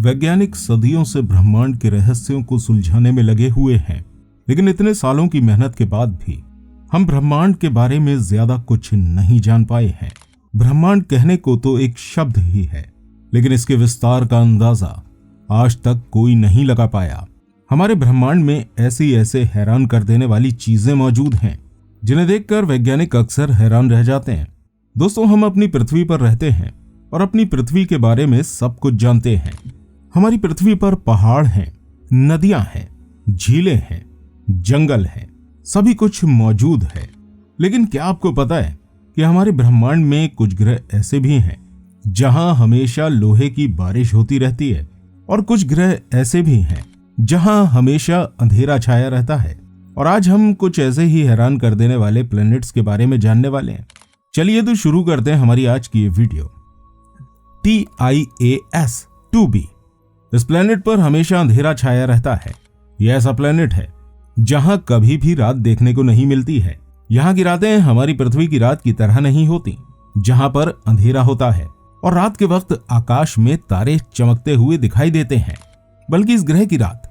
वैज्ञानिक सदियों से ब्रह्मांड के रहस्यों को सुलझाने में लगे हुए हैं, लेकिन इतने सालों की मेहनत के बाद भी हम ब्रह्मांड के बारे में ज्यादा कुछ नहीं जान पाए हैं। ब्रह्मांड कहने को तो एक शब्द ही है, लेकिन इसके विस्तार का अंदाजा आज तक कोई नहीं लगा पाया। हमारे ब्रह्मांड में ऐसे हैरान कर देने वाली चीजें मौजूद हैं, जिन्हें देखकर वैज्ञानिक अक्सर हैरान रह जाते हैं। दोस्तों, हम अपनी पृथ्वी पर रहते हैं और अपनी पृथ्वी के बारे में सब कुछ जानते हैं। हमारी पृथ्वी पर पहाड़ हैं, नदियां हैं, झीलें हैं, जंगल हैं, सभी कुछ मौजूद है। लेकिन क्या आपको पता है कि हमारे ब्रह्मांड में कुछ ग्रह ऐसे भी हैं जहां हमेशा लोहे की बारिश होती रहती है, और कुछ ग्रह ऐसे भी हैं जहां हमेशा अंधेरा छाया रहता है। और आज हम कुछ ऐसे ही हैरान कर देने वाले प्लैनेट्स के बारे में जानने वाले हैं। चलिए तो शुरू करते हैं हमारी आज की ये वीडियो। TIAS 2b। इस प्लैनेट पर हमेशा अंधेरा छाया रहता है। यह ऐसा प्लैनेट है जहां कभी भी रात देखने को नहीं मिलती है। यहाँ की रातें हमारी पृथ्वी की रात की तरह नहीं होती, जहां पर अंधेरा होता है और रात के वक्त आकाश में तारे चमकते हुए दिखाई देते हैं, बल्कि इस ग्रह की रात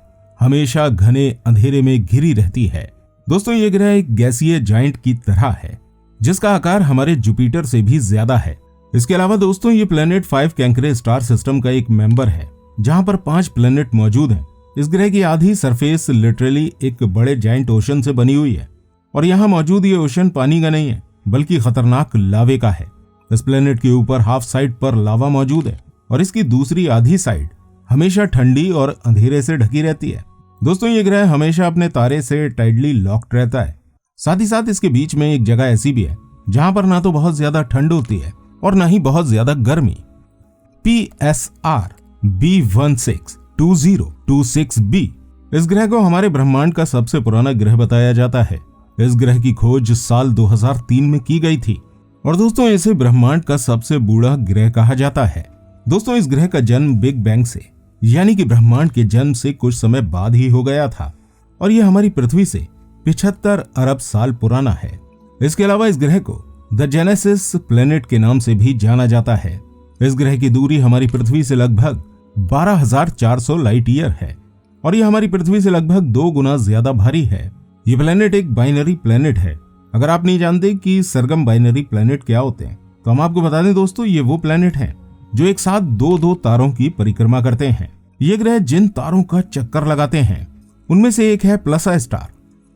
हमेशा घने अंधेरे में घिरी रहती है। दोस्तों, ये ग्रह एक गैसीय जाइंट की तरह है, जिसका आकार हमारे जुपिटर से भी ज्यादा है। इसके अलावा दोस्तों, ये प्लेनेट 5 कैंकरे स्टार सिस्टम का एक मेंबर है, जहां पर 5 प्लेनेट मौजूद हैं। इस ग्रह की आधी सरफेस लिटरली एक बड़े जाइंट ओशन से बनी हुई है, और यहाँ मौजूद ये ओशन पानी का नहीं है, बल्कि खतरनाक लावे का है। इस प्लेनेट के ऊपर हाफ साइड पर लावा मौजूद है, और इसकी दूसरी आधी साइड हमेशा ठंडी और अंधेरे से ढकी रहती है। दोस्तों, ये ग्रह हमेशा अपने तारे से टाइडली लॉक्ड रहता है। साथ ही साथ इसके बीच में एक जगह ऐसी भी है जहां पर ना तो बहुत ज्यादा ठंड होती है और ना ही बहुत ज्यादा गर्मी। PSR B162026b। इस ग्रह को हमारे ब्रह्मांड का सबसे पुराना ग्रह बताया जाता है। इस ग्रह की खोज साल 2003 में की गई थी, और दोस्तों इसे ब्रह्मांड का सबसे बूढ़ा ग्रह कहा जाता है। दोस्तों, इस ग्रह का जन्म बिग बैंग से, यानी कि ब्रह्मांड के जन्म से कुछ समय बाद ही हो गया था, और यह हमारी पृथ्वी से 75 अरब साल पुराना है। इसके अलावा इस ग्रह को द जेनेसिस प्लेनेट के नाम से भी जाना जाता है। इस ग्रह की दूरी हमारी पृथ्वी से लगभग 12,400 लाइट ईयर है, और यह हमारी पृथ्वी से लगभग 2 गुना ज्यादा भारी है। यह प्लेनेट एक बाइनरी प्लेनेट है। अगर आप नहीं जानते कि सरगम बाइनरी प्लेनेट क्या होते हैं, तो हम आपको बता दें दोस्तों, ये वो प्लेनेट हैं जो एक साथ 2-2 तारों की परिक्रमा करते हैं। ये ग्रह जिन तारों का चक्कर लगाते हैं, उनमें से एक है प्लसा स्टार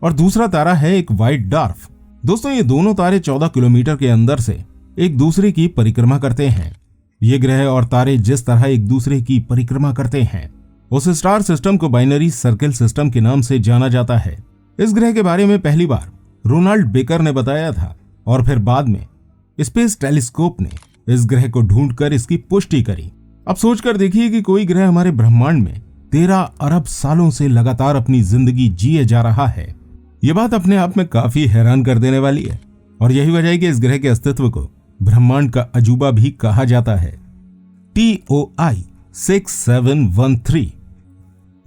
और दूसरा तारा है एक व्हाइट डार्फ। दोस्तों, ये दोनों तारे 14 किलोमीटर के अंदर से एक दूसरे की परिक्रमा करते हैं। ये ग्रह और तारे जिस तरह एक दूसरे की परिक्रमा करते हैं, उस स्टार सिस्टम को बाइनरी सर्किल सिस्टम के नाम से जाना जाता है। इस ग्रह के बारे में पहली बार रोनाल्ड बेकर ने बताया था, और फिर बाद में स्पेस टेलीस्कोप ने इस ग्रह को ढूंढकर इसकी पुष्टि करी। अब सोचकर देखिए कि कोई ग्रह हमारे ब्रह्मांड में 13 अरब सालों से लगातार अपनी जिंदगी जिए जा रहा है। यह बात अपने आप में काफी हैरान कर देने वाली है, और यही वजह है कि इस ग्रह के अस्तित्व को ब्रह्मांड का अजूबा भी कहा जाता है। TOI 6713।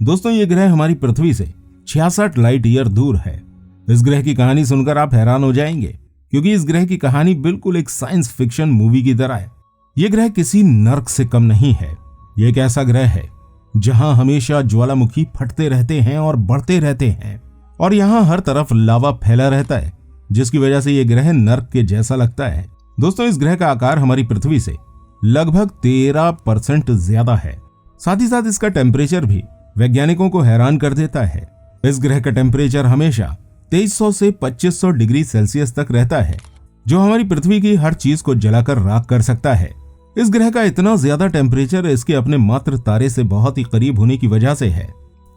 दोस्तों, ये ग्रह हमारी पृथ्वी से 66 लाइट ईयर दूर है। इस ग्रह की कहानी सुनकर आप हैरान हो जाएंगे, क्योंकि इस ग्रह की कहानी बिल्कुल एक साइंस फिक्शन मूवी की तरह है। यह ग्रह किसी नर्क से कम नहीं है। यह एक ऐसा ग्रह है जहां हमेशा ज्वालामुखी फटते रहते हैं और बढ़ते रहते हैं, और यहाँ हर तरफ लावा फैला रहता है, जिसकी वजह से यह ग्रह नर्क के जैसा लगता है। दोस्तों, इस ग्रह का आकार हमारी पृथ्वी से लगभग 13% ज्यादा है। साथ ही साथ इसका टेम्परेचर भी वैज्ञानिकों को हैरान कर देता है। इस ग्रह का टेम्परेचर हमेशा 2300 से 2500 डिग्री सेल्सियस तक रहता है, जो हमारी पृथ्वी की हर चीज को जलाकर राख कर सकता है। इस ग्रह का इतना ज्यादा टेम्परेचर इसके अपने मात्र तारे से बहुत ही करीब होने की वजह से है।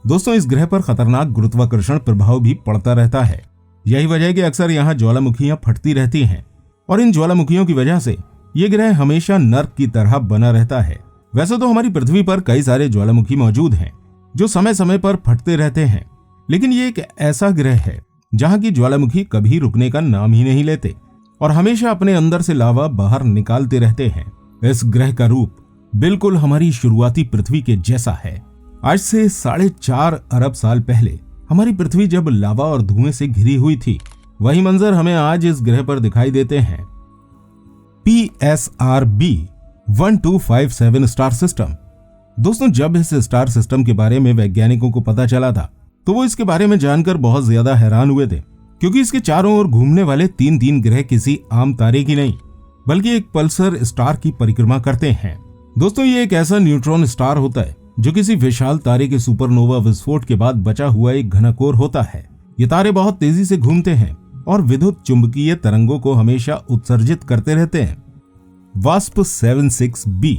दोस्तों, इस ग्रह पर खतरनाक गुरुत्वाकर्षण प्रभाव भी पड़ता रहता है। यही वजह है कि अक्सर यहाँ ज्वालामुखियां फटती रहती हैं, और इन ज्वालामुखियों की वजह से ये ग्रह हमेशा नर्क की तरह बना रहता है। वैसे तो हमारी पृथ्वी पर कई सारे ज्वालामुखी मौजूद हैं जो समय समय पर फटते रहते हैं, लेकिन ये एक ऐसा ग्रह है जहाँ की ज्वालामुखी कभी रुकने का नाम ही नहीं लेते और हमेशा अपने अंदर से लावा बाहर निकालते रहते हैं। इस ग्रह का रूप बिल्कुल हमारी शुरुआती पृथ्वी के जैसा है। आज से 4.5 अरब साल पहले हमारी पृथ्वी जब लावा और धुएं से घिरी हुई थी, वही मंजर हमें आज इस ग्रह पर दिखाई देते हैं। PSR B 1257 star system. दोस्तों जब इस स्टार सिस्टम के बारे में वैज्ञानिकों को पता चला था तो वो इसके बारे में जानकर बहुत ज्यादा हैरान हुए थे, क्योंकि इसके चारों ओर घूमने वाले तीन तीन ग्रह किसी आम तारे की नहीं बल्कि एक पल्सर स्टार की परिक्रमा करते हैं। दोस्तों ये एक ऐसा न्यूट्रॉन स्टार होता है जो किसी विशाल तारे के सुपरनोवा विस्फोट के बाद बचा हुआ एक घनकोर होता है। ये तारे बहुत तेजी से घूमते हैं और विद्युत चुंबकीय तरंगों को हमेशा उत्सर्जित करते रहते हैं। Wasp 76b।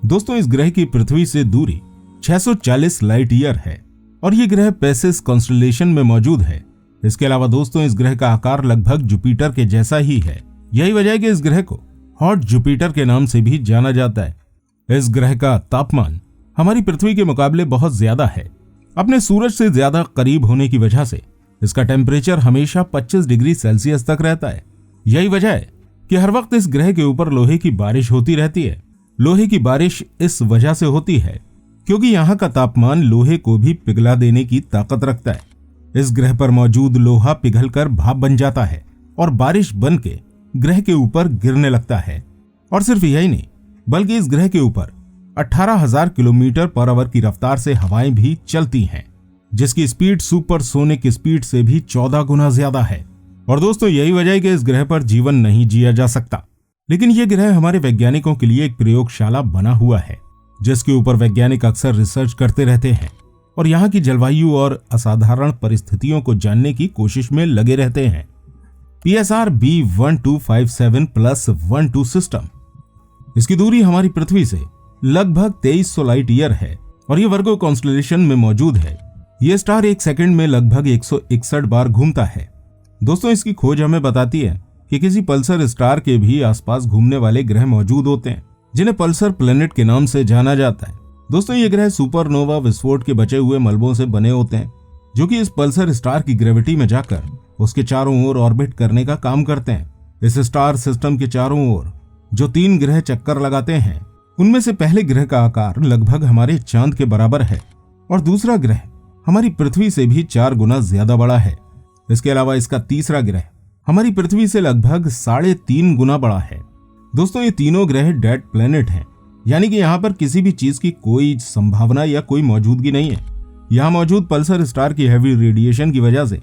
दोस्तों इस ग्रह की पृथ्वी से दूरी 640 लाइट ईयर है और ये ग्रह पेसिस कॉन्स्टेलेशन में मौजूद है। इसके अलावा दोस्तों इस ग्रह का आकार लगभग जुपिटर के जैसा ही है। यही वजह है कि इस ग्रह को हॉट जुपिटर के नाम से भी जाना जाता है। इस ग्रह का तापमान हमारी पृथ्वी के मुकाबले बहुत ज्यादा है। अपने सूरज से ज्यादा करीब होने की वजह से इसका टेम्परेचर हमेशा 25 डिग्री सेल्सियस तक रहता है। यही वजह है कि हर वक्त इस ग्रह के ऊपर लोहे की बारिश होती रहती है। लोहे की बारिश इस वजह से होती है क्योंकि यहाँ का तापमान लोहे को भी पिघला देने की ताकत रखता है। इस ग्रह पर मौजूद लोहा पिघलकर भाप बन जाता है और बारिश बन के ग्रह के ऊपर गिरने लगता है। और सिर्फ यही नहीं बल्कि इस ग्रह के ऊपर 18,000 किलोमीटर पर आवर की रफ्तार से हवाएं भी चलती हैं, जिसकी स्पीड सुपरसोनिक स्पीड से भी 14 गुना ज्यादा है। और दोस्तों यही वजह है कि इस ग्रह पर जीवन नहीं जिया जा सकता। लेकिन यह ग्रह हमारे वैज्ञानिकों के लिए एक प्रयोगशाला बना हुआ है जिसके ऊपर वैज्ञानिक अक्सर रिसर्च करते रहते हैं और यहाँ की जलवायु और असाधारण परिस्थितियों को जानने की कोशिश में लगे रहते हैं। PSR B1257+12 सिस्टम, इसकी दूरी हमारी पृथ्वी से लगभग 2300 लाइट ईयर है और ये वर्गो कॉन्स्टेलेशन में मौजूद है। ये स्टार एक सेकंड में लगभग 161 बार घूमता है। दोस्तों इसकी खोज हमें बताती है कि किसी पल्सर स्टार के भी आसपास घूमने वाले ग्रह मौजूद होते हैं जिन्हें पल्सर प्लेनेट के नाम से जाना जाता है। दोस्तों ये ग्रह सुपरनोवा विस्फोट के बचे हुए मलबों से बने होते हैं जो कि इस पल्सर स्टार की ग्रेविटी में जाकर उसके चारों ओर ऑर्बिट करने का काम करते हैं। इस स्टार सिस्टम के चारों ओर जो 3 ग्रह चक्कर लगाते हैं उनमें से पहले ग्रह का आकार लगभग हमारे चांद के बराबर है और दूसरा ग्रह हमारी पृथ्वी से भी 4 गुना ज्यादा बड़ा है। इसके अलावा इसका तीसरा ग्रह हमारी पृथ्वी से लगभग 3.5 गुना बड़ा है। दोस्तों ये तीनों ग्रह डेड प्लेनेट हैं, यानी कि यहाँ पर किसी भी चीज की कोई संभावना या कोई मौजूदगी नहीं है। यहाँ मौजूद पल्सर स्टार की हैवी रेडिएशन की वजह से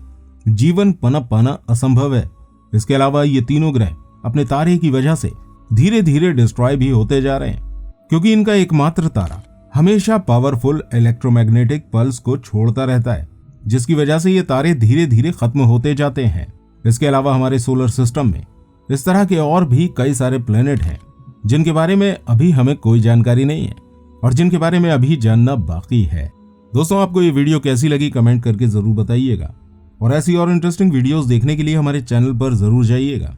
जीवन पनप पाना असंभव है। इसके अलावा ये तीनों ग्रह अपने तारे की वजह से धीरे धीरे डिस्ट्रॉय भी होते जा रहे हैं क्योंकि इनका एकमात्र तारा हमेशा पावरफुल इलेक्ट्रोमैग्नेटिक पल्स को छोड़ता रहता है, जिसकी वजह से ये तारे धीरे धीरे खत्म होते जाते हैं। इसके अलावा हमारे सोलर सिस्टम में इस तरह के और भी कई सारे प्लेनेट हैं जिनके बारे में अभी हमें कोई जानकारी नहीं है और जिनके बारे में अभी जानना बाकी है। दोस्तों आपको ये वीडियो कैसी लगी कमेंट करके जरूर बताइएगा और ऐसी और इंटरेस्टिंग वीडियोस देखने के लिए हमारे चैनल पर जरूर जाइएगा।